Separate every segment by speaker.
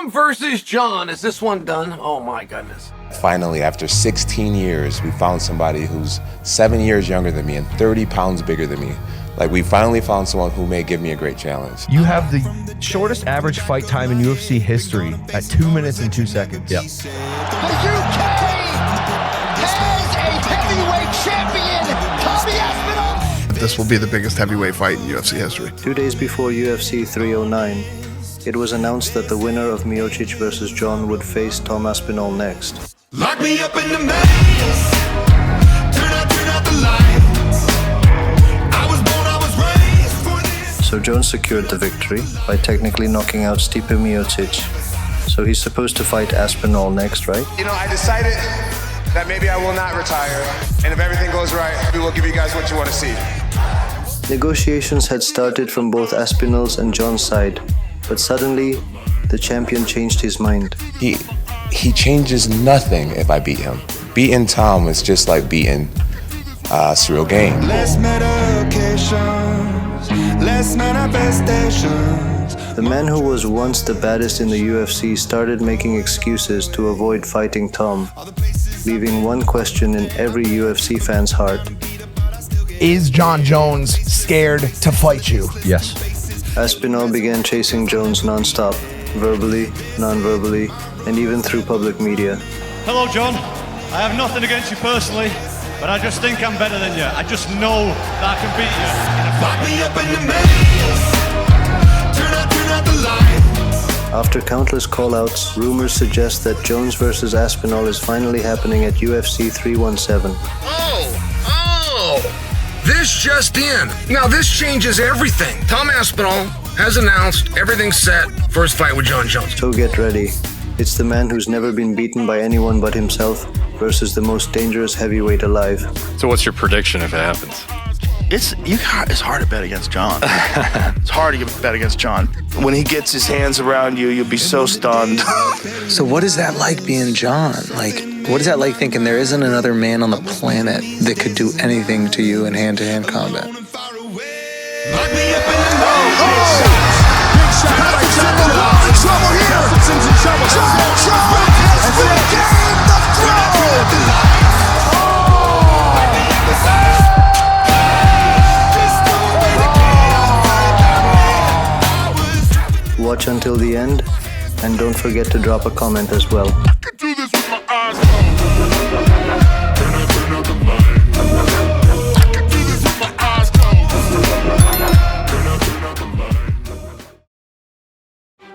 Speaker 1: Tom versus Jon. Is this one done? Oh my goodness.
Speaker 2: Finally, after 16 years, we found somebody who's 7 years younger than me and 30 pounds bigger than me. Like, we finally found someone who may give me a great challenge.
Speaker 3: You have the shortest average fight time in UFC history at 2 minutes and 2 seconds.
Speaker 4: Yep. The UK has a heavyweight champion, Tom Aspinall.
Speaker 5: This will be the biggest heavyweight fight in UFC history.
Speaker 6: 2 days before UFC 309, it was announced that the winner of Miocic versus Jon would face Tom Aspinall next.
Speaker 7: Lock me up in the maze. Turn out the lights. I was raised for this.
Speaker 6: So Jones secured the victory by technically knocking out Stipe Miocic. So he's supposed to fight Aspinall next, right?
Speaker 8: You know, I decided that maybe I will not retire, and if everything goes right, we will give you guys what you want to see.
Speaker 6: Negotiations had started from both Aspinall's and Jon's side, but suddenly, the champion changed his mind.
Speaker 2: He changes nothing if I beat him. Beating Tom is just like beating Cyril Game.
Speaker 7: Less medications, less manifestations.
Speaker 6: The man who was once the baddest in the UFC started making excuses to avoid fighting Tom, leaving one question in every UFC fan's heart.
Speaker 9: Is Jon Jones scared to fight you?
Speaker 3: Yes.
Speaker 6: Aspinall began chasing Jones non-stop, verbally, non-verbally, and even through public media.
Speaker 10: Hello, Jon. I have nothing against you personally, but I just think I'm better than you. I just know that I can beat you.
Speaker 7: Lock me up in the maze. Turn out the lights.
Speaker 6: After countless call-outs, rumors suggest that Jones versus Aspinall is finally happening at UFC 317.
Speaker 1: This just in. Now this changes everything. Tom Aspinall has announced everything's set for his fight with Jon Jones.
Speaker 6: So get ready. It's the man who's never been beaten by anyone but himself versus the most dangerous heavyweight alive.
Speaker 11: So what's your prediction if it happens?
Speaker 12: It's hard to bet against Jon. It's hard to bet against Jon. When he gets his hands around you, you'll be so stunned.
Speaker 13: So what is that like being Jon? Like, what is that like thinking there isn't another man on the planet that could do anything to you in hand-to-hand combat?
Speaker 6: Watch until the end, and don't forget to drop a comment as well.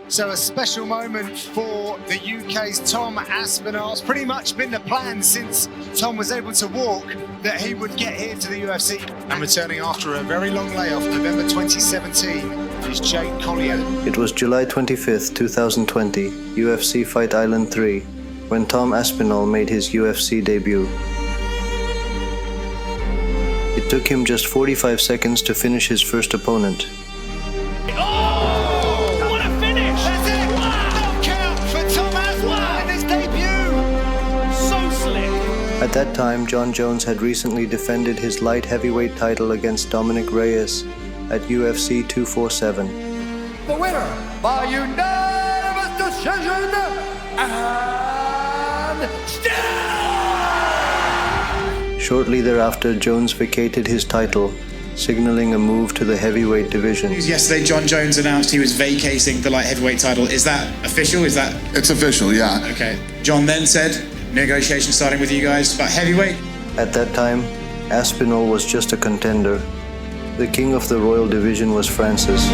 Speaker 14: So a special moment for the UK's Tom Aspinall. It's pretty much been the plan since Tom was able to walk that he would get here to the UFC. And returning after a very long layoff, November 2017, is Jake Collier.
Speaker 6: It was July 25th, 2020, UFC Fight Island 3, when Tom Aspinall made his UFC debut. It took him just 45 seconds to finish his first opponent. At that time, Jon Jones had recently defended his light heavyweight title against Dominic Reyes at UFC 247.
Speaker 7: The winner by unanimous decision, and still!
Speaker 6: Shortly thereafter, Jones vacated his title, signaling a move to the heavyweight division.
Speaker 15: Yesterday, Jon Jones announced he was vacating the light heavyweight title. Is that official?
Speaker 5: It's official, yeah.
Speaker 15: Okay. Jon then said, negotiations starting with you guys about heavyweight.
Speaker 6: At that time, Aspinall was just a contender. The king of the Royal Division was Francis.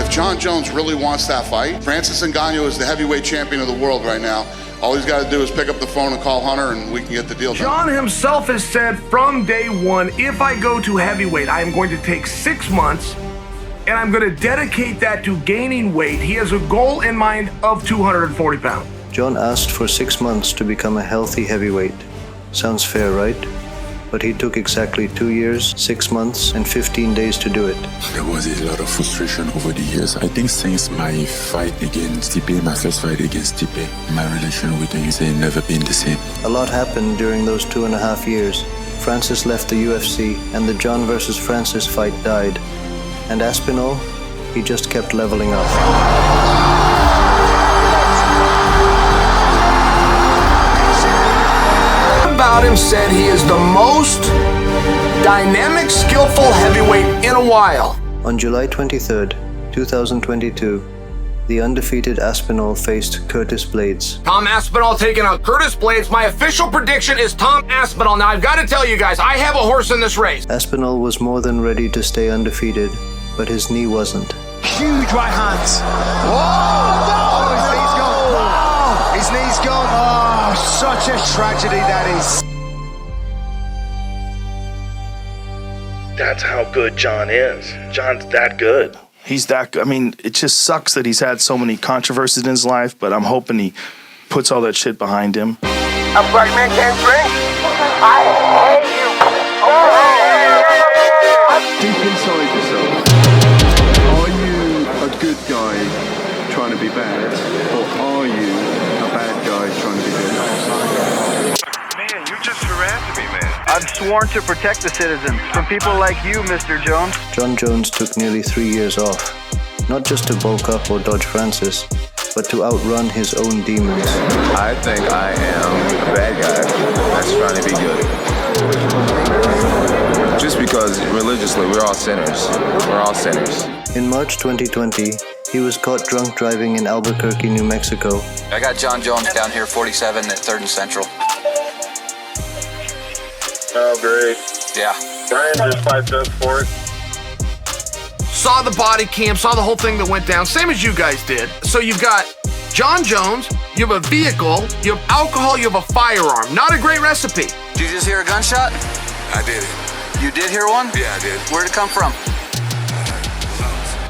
Speaker 16: If Jon Jones really wants that fight, Francis Ngannou is the heavyweight champion of the world right now. All he's got to do is pick up the phone and call Hunter, and we can get the deal done.
Speaker 1: Jon himself has said from day one, if I go to heavyweight, I am going to take 6 months, and I'm going to dedicate that to gaining weight. He has a goal in mind of 240 pounds.
Speaker 6: Jon asked for 6 months to become a healthy heavyweight. Sounds fair, right? But he took exactly 2 years, 6 months, and 15 days to do it.
Speaker 17: There was a lot of frustration over the years. I think since my fight against Stipe, my first fight against Stipe, my relation with the UFC never been the same.
Speaker 6: A lot happened during those 2.5 years. Francis left the UFC and the Jon vs. Francis fight died. And Aspinall, he just kept leveling up.
Speaker 1: About him said he is the most dynamic, skillful heavyweight in a while.
Speaker 6: On July 23rd, 2022, the undefeated Aspinall faced Curtis Blades.
Speaker 1: Tom Aspinall taking out Curtis Blades. My official prediction is Tom Aspinall. Now, I've got to tell you guys, I have a horse in this race.
Speaker 6: Aspinall was more than ready to stay undefeated, but his knee wasn't.
Speaker 14: Huge right hands. Whoa! Oh, his knee's gone. Wow! His knee's gone. Oh, such a tragedy that is.
Speaker 12: That's how good Jon is. Jon's that good. He's that good. I mean, it just sucks that he's had so many controversies in his life, but I'm hoping he puts all that shit behind him.
Speaker 1: A black man can't drink. I hate you.
Speaker 18: Deep inside yourself, are you a good guy trying to be bad, or are you a bad guy trying to be good?
Speaker 19: Man, you just harassed me, man. I've sworn to protect the citizens from people like you, Mr. Jones.
Speaker 6: Jon Jones took nearly 3 years off, not just to bulk up or dodge Francis, but to outrun his own demons.
Speaker 2: I think I am a bad guy that's trying to be good. Just because religiously we're all sinners. We're all sinners.
Speaker 6: In March 2020, he was caught drunk driving in Albuquerque, New Mexico.
Speaker 20: I got Jon Jones down here, 47 at 3rd and Central.
Speaker 19: Oh, great.
Speaker 20: Yeah.
Speaker 19: Brian just piped us for it.
Speaker 1: Saw the body cam, saw the whole thing that went down, same as you guys did. So you've got Jon Jones, you have a vehicle, you have alcohol, you have a firearm. Not a great recipe.
Speaker 20: Did you just hear a gunshot?
Speaker 2: I did it.
Speaker 20: You did hear one?
Speaker 2: Yeah, I did.
Speaker 20: Where'd it come from?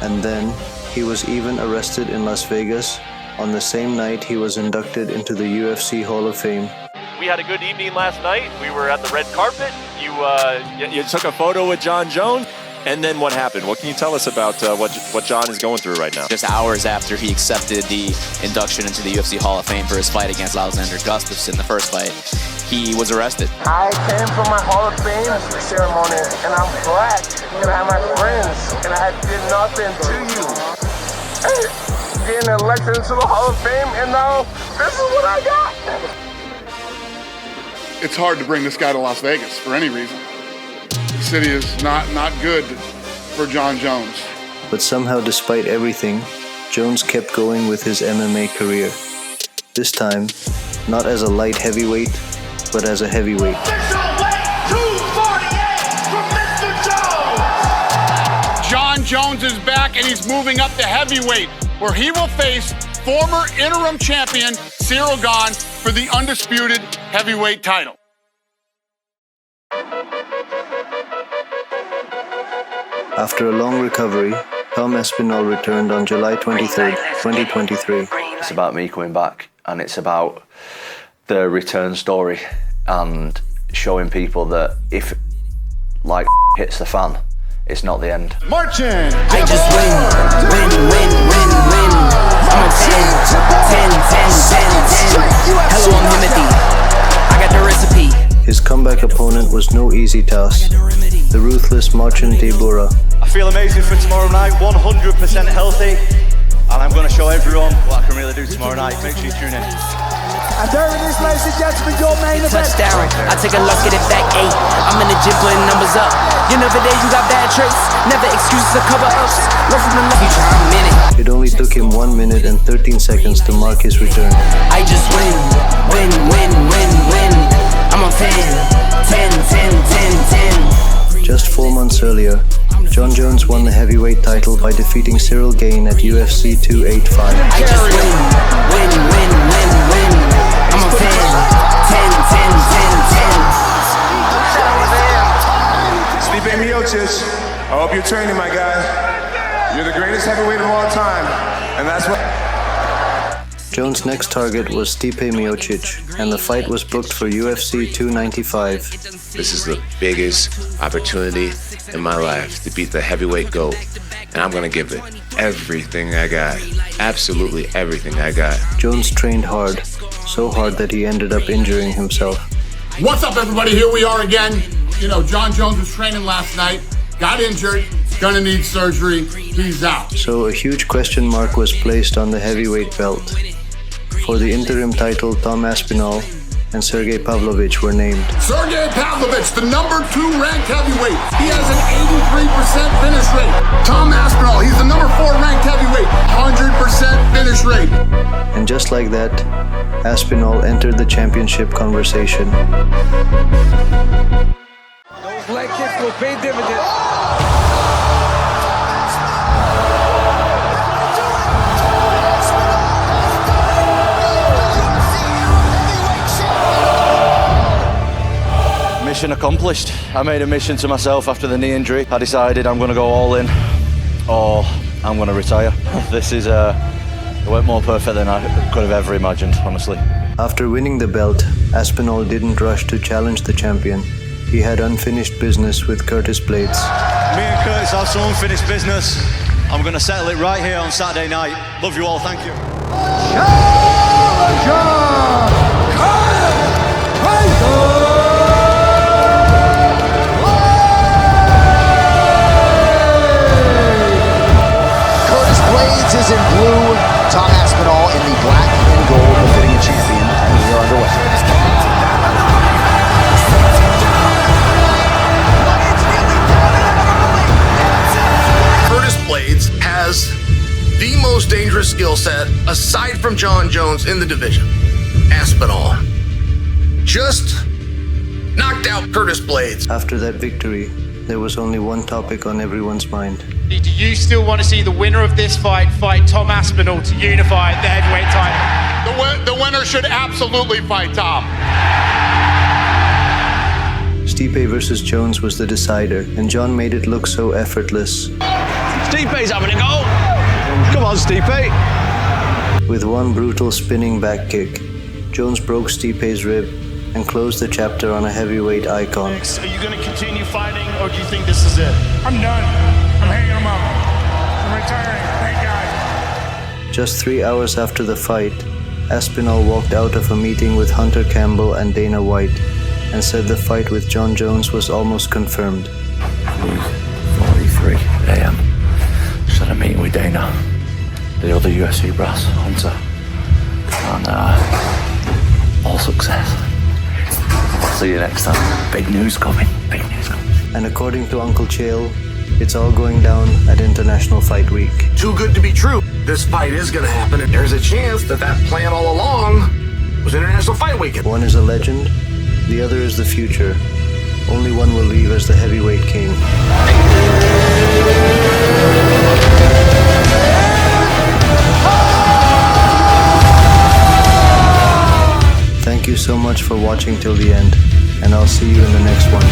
Speaker 6: And then he was even arrested in Las Vegas on the same night he was inducted into the UFC Hall of Fame.
Speaker 21: We had a good evening last night. We were at the red carpet. You took a photo with Jon Jones. And then what happened? What can you tell us about what Jon is going through right now?
Speaker 22: Just hours after he accepted the induction into the UFC Hall of Fame for his fight against Alexander Gustafsson, the first fight, he was arrested.
Speaker 23: I came from my Hall of Fame ceremony, and I'm black, and I have my friends, and I did nothing to you. Hey, getting elected into the Hall of Fame, and now this is what I got.
Speaker 5: It's hard to bring this guy to Las Vegas for any reason. The city is not good for Jon Jones.
Speaker 6: But somehow, despite everything, Jones kept going with his MMA career. This time, not as a light heavyweight, but as a heavyweight.
Speaker 5: Jon Jones is back and he's moving up to heavyweight, where he will face former interim champion Cyril Gane for the undisputed heavyweight title.
Speaker 6: After a long recovery, Tom Aspinall returned on July 23rd, 2023.
Speaker 24: It's about me coming back, and it's about the return story and showing people that if like hits the fan, it's not the end.
Speaker 14: Marching!
Speaker 25: I just win. I'm a 10. Hello, I'm Timothy. I got the recipe.
Speaker 6: His comeback opponent was no easy task. The ruthless Marcin Tybura.
Speaker 10: I feel amazing for tomorrow night, 100% healthy, and I'm going to show everyone what I can really do tomorrow night. Make sure you tune in.
Speaker 4: And there it is, ladies and gentlemen, your main event.
Speaker 25: Touchdown, I take a look at it back 8. I'm in the gym putting numbers up. You never there, you got bad traits. Never excuses to cover ups. Love from the love, you try a minute.
Speaker 6: It only took him 1 minute and 13 seconds to mark his return.
Speaker 25: I just win. I'm on 10.
Speaker 6: Just 4 months earlier, Jon Jones won the heavyweight title by defeating Cyril Gane at UFC 285.
Speaker 25: I just win. I'm on 10.
Speaker 8: Stipe Miocic, I hope you're training, my guy. You're the greatest heavyweight of all time, and that's what...
Speaker 6: Jones' next target was Stipe Miocic, and the fight was booked for UFC 295.
Speaker 2: This is the biggest opportunity in my life to beat the heavyweight GOAT, and I'm gonna give it everything I got. Absolutely everything I got.
Speaker 6: Jones trained hard, so hard that he ended up injuring himself.
Speaker 5: What's up, everybody? Here we are again. You know, Jon Jones was training last night, got injured, gonna need surgery. He's out.
Speaker 6: So a huge question mark was placed on the heavyweight belt. For the interim title, Tom Aspinall and Sergei Pavlovich were named.
Speaker 5: Sergei Pavlovich, the number 2 ranked heavyweight. He has an 83% finish rate. Tom Aspinall, he's the number 4 ranked heavyweight. 100% finish rate.
Speaker 6: And just like that, Aspinall entered the championship conversation.
Speaker 4: Those leg kicks will pay dividends.
Speaker 3: Mission accomplished. I made a mission to myself after the knee injury. I decided I'm going to go all in or I'm going to retire. This is it went more perfect than I could have ever imagined, honestly.
Speaker 6: After winning the belt, Aspinall didn't rush to challenge the champion. He had unfinished business with Curtis Blades.
Speaker 10: Me and Curtis have some unfinished business. I'm going to settle it right here on Saturday night. Love you all, thank you.
Speaker 7: Curtis Blades is in blue, Tom Aspinall in the black and gold, befitting a champion, and we are underway.
Speaker 1: Curtis Blades has the most dangerous skill set aside from Jon Jones in the division. Aspinall just knocked out Curtis Blades.
Speaker 6: After that victory, there was only one topic on everyone's mind.
Speaker 9: Do you still want to see the winner of this fight Tom Aspinall to unify the heavyweight title?
Speaker 5: The winner should absolutely fight Tom.
Speaker 6: Stipe versus Jones was the decider, and Jon made it look so effortless.
Speaker 10: Stipe's having a go! Come on, Stipe!
Speaker 6: With one brutal spinning back kick, Jones broke Stipe's rib and closed the chapter on a heavyweight icon.
Speaker 9: Are you going to continue fighting, or do you think this is it?
Speaker 14: I'm done. I'm hanging him up. I'm retiring. Thank God.
Speaker 6: Just 3 hours after the fight, Aspinall walked out of a meeting with Hunter Campbell and Dana White and said the fight with Jon Jones was almost confirmed.
Speaker 3: 3:43 a.m. Just had a meeting with Dana, the other UFC brass, Hunter, and all success. I'll see you next time. Big news coming. Big news coming.
Speaker 6: And according to Uncle Chael, it's all going down at International Fight Week.
Speaker 1: Too good to be true. This fight is going to happen, and there's a chance that plan all along was International Fight Weekend.
Speaker 6: One is a legend, the other is the future. Only one will leave as the heavyweight king. Thank you so much for watching till the end, and I'll see you in the next one.